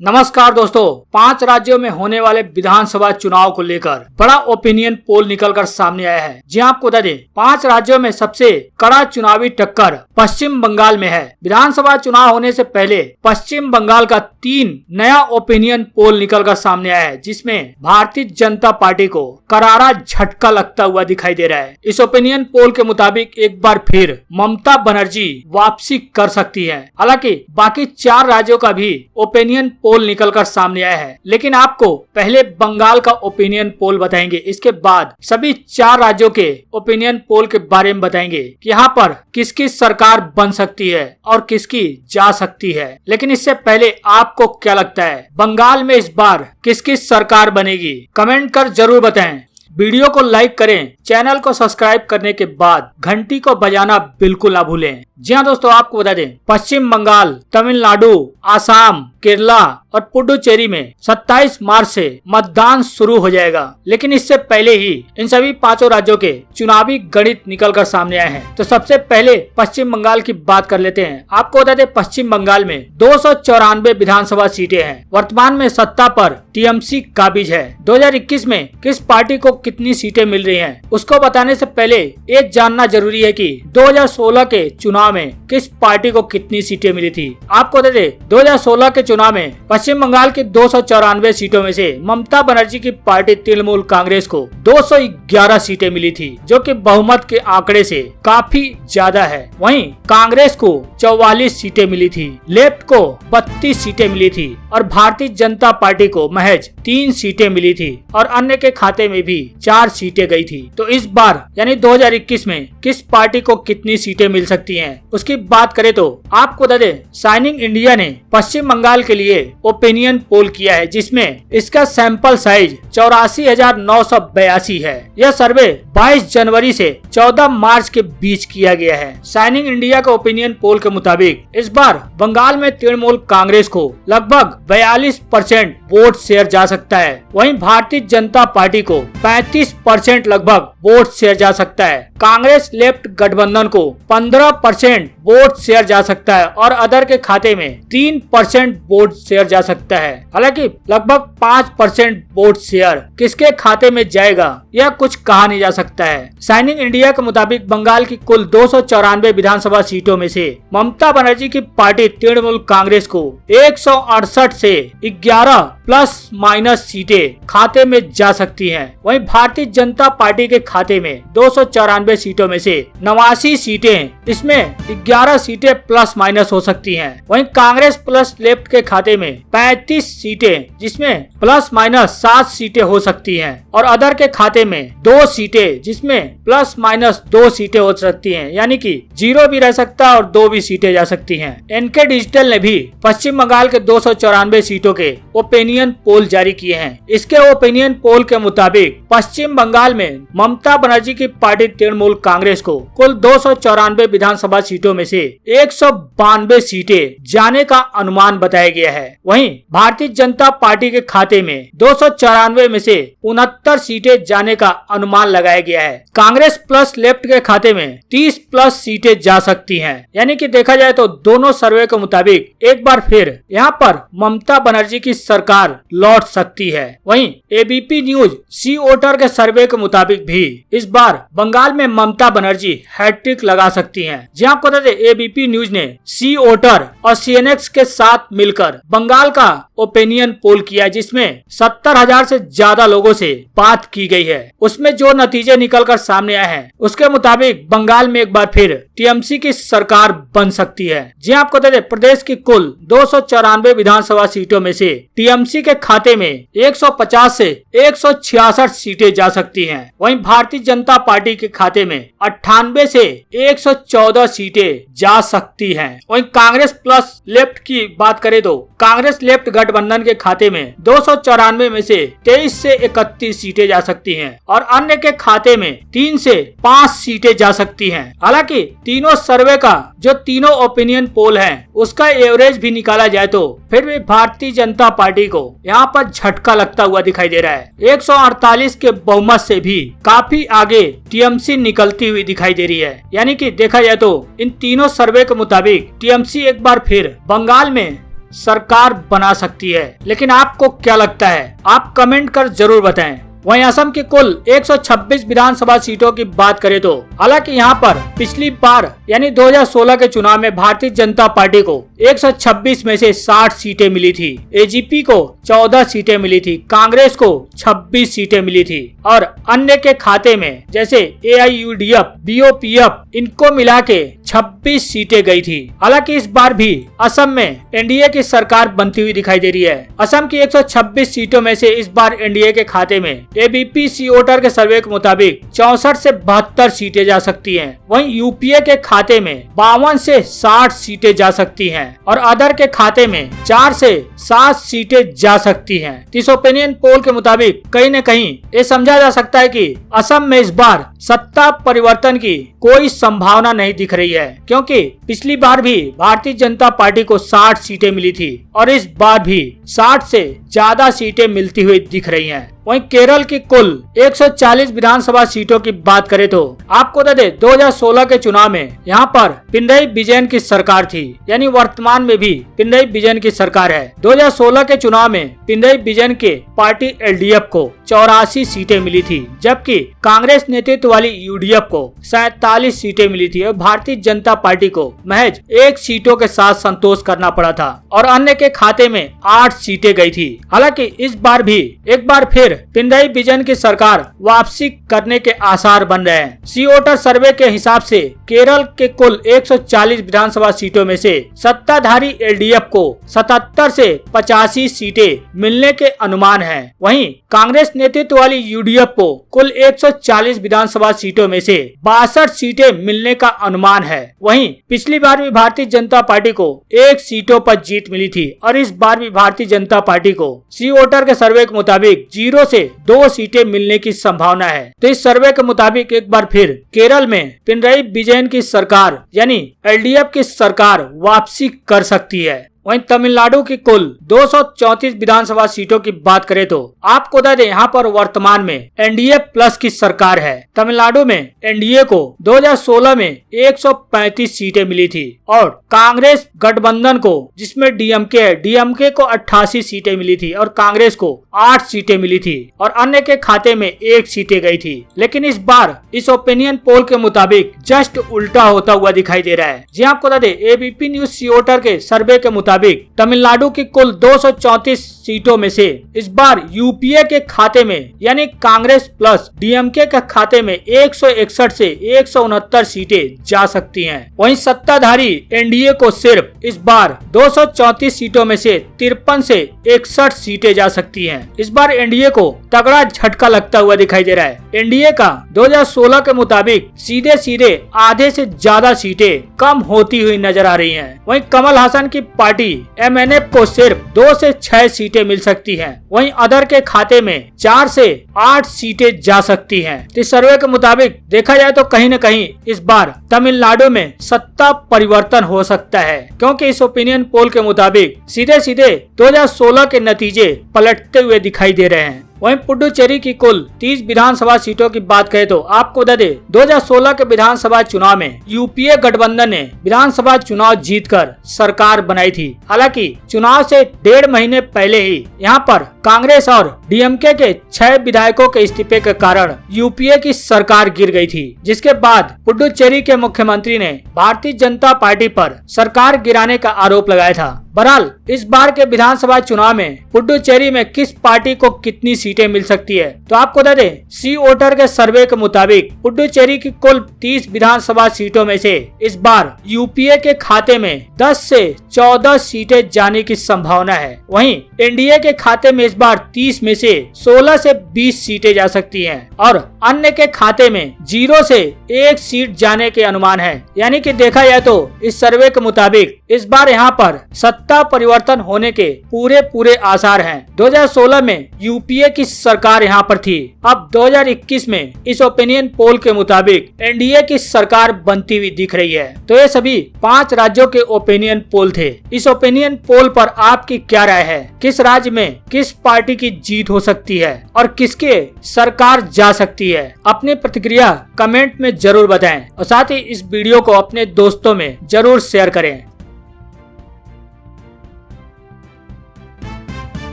नमस्कार दोस्तों, 5 राज्यों में होने वाले विधानसभा चुनाव को लेकर बड़ा ओपिनियन पोल निकलकर सामने आया है। जी आपको बता दें, 5 राज्यों में सबसे कड़ा चुनावी टक्कर पश्चिम बंगाल में है। विधानसभा चुनाव होने से पहले पश्चिम बंगाल का 3 नया ओपिनियन पोल निकलकर सामने आया है, जिसमें भारतीय जनता पार्टी को करारा झटका लगता हुआ दिखाई दे रहा है। इस ओपिनियन पोल के मुताबिक एक बार फिर ममता बनर्जी वापसी कर सकती है। हालांकि बाकी 4 राज्यों का भी ओपिनियन पोल निकलकर सामने आया है, लेकिन आपको पहले बंगाल का ओपिनियन पोल बताएंगे, इसके बाद सभी 4 राज्यों के ओपिनियन पोल के बारे में बताएंगे कि यहाँ पर किसकी सरकार बन सकती है और किसकी जा सकती है। लेकिन इससे पहले आपको क्या लगता है, बंगाल में इस बार किसकी सरकार बनेगी? कमेंट कर जरूर बताएं। वीडियो को लाइक करें, चैनल को सब्सक्राइब करने के बाद घंटी को बजाना बिल्कुल ना भूलें। जी हाँ दोस्तों, आपको बता दें, पश्चिम बंगाल, तमिलनाडु, आसाम, केरला और पुडुचेरी में 27 मार्च से मतदान शुरू हो जाएगा। लेकिन इससे पहले ही इन सभी 5 राज्यों के चुनावी गणित निकलकर सामने आए हैं। तो सबसे पहले पश्चिम बंगाल की बात कर लेते हैं। आपको बता दें, पश्चिम बंगाल में 294 विधानसभा सीटें हैं। वर्तमान में सत्ता पर टीएमसी काबिज है। 2021 में किस पार्टी को कितनी सीटें मिल रही हैं, उसको बताने से पहले एक जानना जरूरी है कि 2016 के चुनाव में किस पार्टी को कितनी सीटें मिली थी। आपको बता दें, 2016 के चुनाव में पश्चिम बंगाल की 294 सीटों में से ममता बनर्जी की पार्टी तृणमूल कांग्रेस को 211 सीटें मिली थी, जो कि बहुमत के आंकड़े से काफी ज्यादा है। वहीं कांग्रेस को 44 सीटें मिली थी, लेफ्ट को 32 सीटें मिली थी और भारतीय जनता पार्टी को महज 3 सीटें मिली थी और अन्य के खाते में भी 4 सीटें गई थी। तो इस बार यानी 2021 में किस पार्टी को कितनी सीटें मिल सकती हैं, उसकी बात करें तो आपको बता दें, शाइनिंग इंडिया ने पश्चिम बंगाल के लिए ओपिनियन पोल किया है, जिसमें इसका सैंपल साइज 84,982 है। यह सर्वे 22 जनवरी से 14 मार्च के बीच किया गया है। शाइनिंग इंडिया के ओपिनियन पोल के मुताबिक इस बार बंगाल में तृणमूल कांग्रेस को लगभग 42% वोट शेयर जा सकता है। वहीं भारतीय जनता पार्टी को 35% लगभग वोट शेयर जा सकता है। कांग्रेस लेफ्ट गठबंधन को 15% वोट शेयर जा सकता है और अदर के खाते में 3% वोट शेयर जा सकता है। हालांकि लगभग 5% वोट शेयर किसके खाते में जाएगा, यह कुछ कहा नहीं जा सकता है। शाइनिंग इंडिया के मुताबिक बंगाल की कुल 294 विधानसभा सीटों में से ममता बनर्जी की पार्टी तृणमूल कांग्रेस को 168 से 11 प्लस माइनस सीटें खाते में जा सकती हैं। वहीं भारतीय जनता पार्टी के खाते में 294 सीटों में से 89 सीटें, इसमें 11 सीटें प्लस माइनस हो सकती हैं। वहीं कांग्रेस प्लस लेफ्ट के खाते में 35 सीटें, जिसमें प्लस माइनस 7 सीटें हो सकती हैं और अदर के खाते में 2 सीटें, जिसमें प्लस माइनस 2 सीटें हो सकती हैं, यानी कि 0 भी रह सकता है और 2 भी सीटें जा सकती हैं। एनके डिजिटल ने भी पश्चिम बंगाल के 294 सीटों के ओपिनियन पोल जारी किए हैं। इसके ओपिनियन पोल के मुताबिक पश्चिम बंगाल में ममता बनर्जी की पार्टी तृणमूल कांग्रेस को कुल 294 विधानसभा सीटों में से 192 सीटें जाने का अनुमान बताया गया है। वहीं भारतीय जनता पार्टी के खाते में 294 में से 69 सीटें जाने का अनुमान लगाया गया है। कांग्रेस प्लस लेफ्ट के खाते में 30 प्लस सीटें जा सकती हैं। यानी कि देखा जाए तो दोनों सर्वे के मुताबिक एक बार फिर यहाँ पर ममता बनर्जी की सरकार लौट सकती है। वहीं एबीपी न्यूज सी वोटर के सर्वे के मुताबिक भी इस बार बंगाल में ममता बनर्जी हैट्रिक लगा सकती हैं। जी आपको बता दें, एबीपी न्यूज ने सी वोटर और सीएनएक्स के साथ मिलकर बंगाल का ओपिनियन पोल किया, जिसमें 70,000 से ज्यादा लोगों से बात की गई है। उसमें जो नतीजे निकलकर सामने आए हैं, उसके मुताबिक बंगाल में एक बार फिर टीएमसी की सरकार बन सकती है। जी आपको बता दें, प्रदेश की कुल 294 विधानसभा सीटों में से टीएमसी के खाते में 150 से 166 सीटें जा सकती हैं। वहीं भारतीय जनता पार्टी के खाते में 98 से 114 सीटें जा सकती हैं। वहीं कांग्रेस प्लस लेफ्ट की बात करें तो कांग्रेस लेफ्ट गठबंधन के खाते में 294 में से 23 से 31 सीटें जा सकती हैं और अन्य के खाते में 3 से 5 सीटें जा सकती हैं। हालांकि तीनों सर्वे का जो तीनों ओपिनियन पोल हैं, उसका एवरेज भी निकाला जाए तो फिर भी भारतीय जनता पार्टी को यहाँ पर झटका लगता हुआ दिखाई दे रहा है। 148 के बहुमत से भी काफी आगे टीएमसी निकलती हुई दिखाई दे रही है। यानी कि देखा जाए तो इन तीनों सर्वे के मुताबिक टीएमसी एक बार फिर बंगाल में सरकार बना सकती है। लेकिन आपको क्या लगता है, आप कमेंट कर जरूर बताएं। वहीं असम की कुल 126 विधानसभा सीटों की बात करें तो हालांकि यहां पर पिछली बार यानी 2016 के चुनाव में भारतीय जनता पार्टी को 126 में से 60 सीटें मिली थी, एजीपी को 14 सीटें मिली थी, कांग्रेस को 26 सीटें मिली थी और अन्य के खाते में जैसे AIUDF, BOPF इनको मिला के 26 सीटें गई थी। हालांकि इस बार भी असम में एनडीए की सरकार बनती हुई दिखाई दे रही है। असम की 126 सीटों में से इस बार एनडीए के खाते में ABP सी वोटर के सर्वे के मुताबिक 64 से 72 सीटें जा सकती हैं। वहीं यूपीए के खाते में 52 से 60 सीटें जा सकती हैं और अदर के खाते में 4 से 7 सीटें जा सकती हैं। इस ओपिनियन पोल के मुताबिक कहीं न कहीं ये समझा जा सकता है कि असम में इस बार सत्ता परिवर्तन की कोई संभावना नहीं दिख रही है, क्योंकि पिछली बार भी भारतीय जनता पार्टी को 60 सीटें मिली थी और इस बार भी 60 से ज्यादा सीटें मिलती हुई दिख रही हैं। वहीं केरल की कुल 140 विधानसभा सीटों की बात करें तो आपको बता दें 2016 के चुनाव में यहां पर पिनरई विजयन की सरकार थी, यानी वर्तमान में भी पिनरई विजयन की सरकार है। 2016 के चुनाव में पिनरई विजयन के पार्टी LDF को 84 सीटें मिली थी, जबकि कांग्रेस नेतृत्व वाली UDF को 47 सीटें मिली थी और भारतीय जनता पार्टी को महज 1 सीटों के साथ संतोष करना पड़ा था और अन्य के खाते में 8 सीटें गई थी। हालांकि इस बार भी एक बार फिर पिनरई विजयन की सरकार वापसी करने के आसार बन रहे हैं। सी वोटर सर्वे के हिसाब से केरल के कुल 140 विधानसभा सीटों में से सत्ताधारी LDF को 77 से 85 सीटें मिलने के अनुमान हैं। वहीं कांग्रेस नेतृत्व वाली UDF को कुल 140 विधानसभा सीटों में से 62 सीटें मिलने का अनुमान है। वहीं पिछली बार भी भारतीय जनता पार्टी को 1 सीटों पर जीत मिली थी और इस बार भी भारतीय जनता पार्टी को सी वोटर के सर्वे के मुताबिक 0 से 2 सीटें मिलने की संभावना है। तो इस सर्वे के मुताबिक एक बार फिर केरल में पिनरई विजयन की सरकार यानी LDF की सरकार वापसी कर सकती है। वहीं तमिलनाडु की कुल 234 विधानसभा सीटों की बात करें तो आपको बता दें यहाँ पर वर्तमान में NDA प्लस की सरकार है। तमिलनाडु में NDA को 2016 में 135 सीटें मिली थी और कांग्रेस गठबंधन को, जिसमें DMK है, DMK को 88 सीटें मिली थी और कांग्रेस को 8 सीटें मिली थी और अन्य के खाते में 1 सीटें गई थी। लेकिन इस बार इस ओपिनियन पोल के मुताबिक जस्ट उल्टा होता हुआ दिखाई दे रहा है। जी आपको बता दें ABP न्यूज सी वोटर के सर्वे के मुताबिक तमिलनाडु की कुल 234 सीटों में से इस बार यूपीए के खाते में यानी कांग्रेस प्लस DMK के खाते में 161 से 169 सीटें जा सकती हैं। वहीं सत्ताधारी NDA को सिर्फ इस बार 234 सीटों में से 53 से 61 सीटें जा सकती हैं। इस बार NDA को तगड़ा झटका लगता हुआ दिखाई दे रहा है। NDA का 2016 के मुताबिक सीधे सीधे आधे से ज्यादा सीटें कम होती हुई नजर आ रही हैं। वहीं कमल हासन की पार्टी MNF को सिर्फ 2 से 6 सीटें मिल सकती हैं। वहीं अदर के खाते में 4 से 8 सीटें जा सकती हैं। इस सर्वे के मुताबिक देखा जाए तो कहीं न कहीं इस बार तमिलनाडु में सत्ता परिवर्तन हो सकता है, क्योंकि इस ओपिनियन पोल के मुताबिक सीधे सीधे 2016 के नतीजे पलटते हुए दिखाई दे रहे हैं। वहीं पुडुचेरी की कुल 30 विधानसभा सीटों की बात करें तो आपको बता दें 2016 के विधानसभा चुनाव में यूपीए गठबंधन ने विधानसभा चुनाव जीतकर सरकार बनाई थी। हालांकि चुनाव से 1.5 महीने पहले ही यहां पर कांग्रेस और DMK के 6 विधायकों के इस्तीफे के कारण यूपीए की सरकार गिर गई थी, जिसके बाद पुडुचेरी के मुख्यमंत्री ने भारतीय जनता पार्टी पर सरकार गिराने का आरोप लगाया था। बहरहाल इस बार के विधानसभा चुनाव में पुडुचेरी में किस पार्टी को कितनी सीटें मिल सकती है, तो आपको बता दें सी वोटर के सर्वे के मुताबिक पुडुचेरी की कुल 30 विधानसभा सीटों में से इस बार यूपीए के खाते में 10 से 14 सीटें जाने की संभावना है। वहीं NDA के खाते में इस बार 30 में से 16 से 20 सीटें जा सकती हैं और अन्य के खाते में 0 से 1 सीट जाने के अनुमान है। यानी कि देखा जाए तो इस सर्वे के मुताबिक इस बार यहाँ पर सत्ता परिवर्तन होने के पूरे आसार हैं। 2016 में यूपीए की सरकार यहाँ पर थी, अब 2021 में इस ओपिनियन पोल के मुताबिक NDA की सरकार बनती हुई दिख रही है। तो ये सभी 5 राज्यों के ओपिनियन पोल थे। इस ओपिनियन पोल पर आपकी क्या राय है? किस राज्य में किस पार्टी की जीत हो सकती है और किसके सरकार जा सकती है? अपनी प्रतिक्रिया कमेंट में जरूर बताएं और साथ ही इस वीडियो को अपने दोस्तों में जरूर शेयर करें।